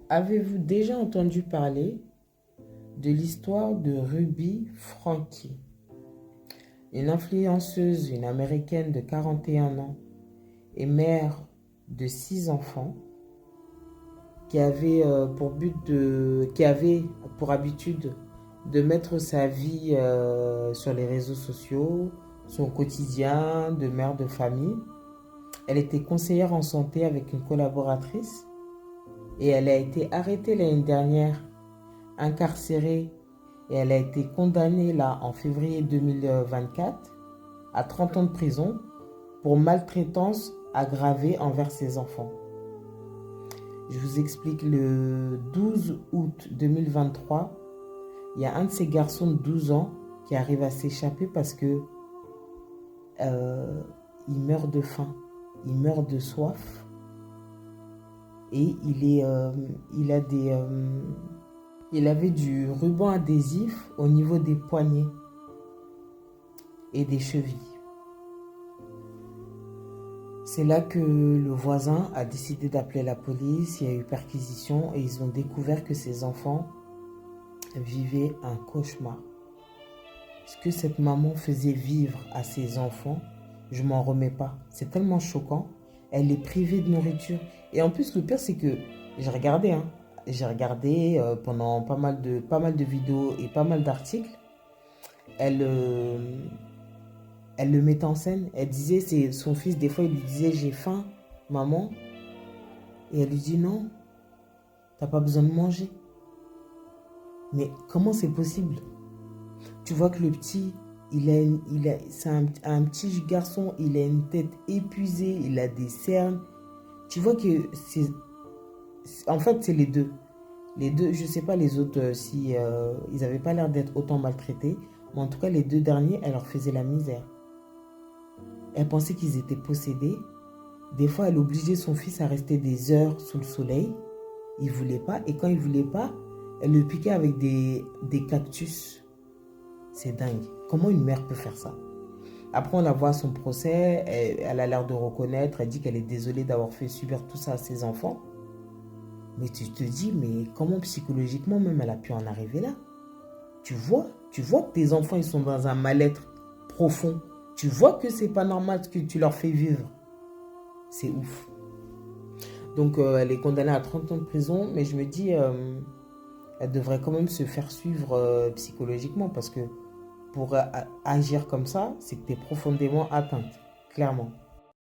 Avez-vous déjà entendu parler de l'histoire de Ruby Franke, une influenceuse, une américaine de 41 ans et mère de 6 enfants qui avait pour habitude de mettre sa vie sur les réseaux sociaux, son quotidien de mère de famille. Elle était conseillère en santé avec une collaboratrice et elle a été arrêtée l'année dernière, incarcérée, et elle a été condamnée là en février 2024 à 30 ans de prison pour maltraitance aggravée envers ses enfants. Je vous explique, le 12 août 2023, il y a un de ces garçons de 12 ans qui arrive à s'échapper parce que il meurt de faim, il meurt de soif et il avait du ruban adhésif au niveau des poignets et des chevilles. C'est là que le voisin a décidé d'appeler la police, il y a eu perquisition et ils ont découvert que ces enfants vivaient un cauchemar. Ce que cette maman faisait vivre à ses enfants, je m'en remets pas. C'est tellement choquant. Elle est privée de nourriture. Et en plus, le pire, c'est que j'ai regardé, hein. J'ai regardé pendant pas mal de vidéos et pas mal d'articles. Elle, elle le mettait en scène. Elle disait, c'est son fils, des fois, il lui disait, j'ai faim, maman. Et elle lui dit, non, t'as pas besoin de manger. Mais comment c'est possible? Tu vois que le petit, c'est un petit garçon, il a une tête épuisée, il a des cernes. Tu vois que en fait, c'est les deux. Les deux, je sais pas les autres si ils avaient pas l'air d'être autant maltraités, mais en tout cas, les deux derniers, elle leur faisait la misère. Elle pensait qu'ils étaient possédés. Des fois, elle obligeait son fils à rester des heures sous le soleil. Il voulait pas, et quand il voulait pas, elle le piquait avec des cactus. C'est dingue. Comment une mère peut faire ça? Après, on la voit à son procès. Elle a l'air de reconnaître. Elle dit qu'elle est désolée d'avoir fait subir tout ça à ses enfants. Mais tu te dis, mais comment psychologiquement même elle a pu en arriver là? Tu vois que tes enfants, ils sont dans un mal-être profond. Tu vois que c'est pas normal ce que tu leur fais vivre. C'est ouf. Donc, elle est condamnée à 30 ans de prison. Mais je me dis, elle devrait quand même se faire suivre psychologiquement parce que pour agir comme ça, c'est que tu es profondément atteinte, clairement.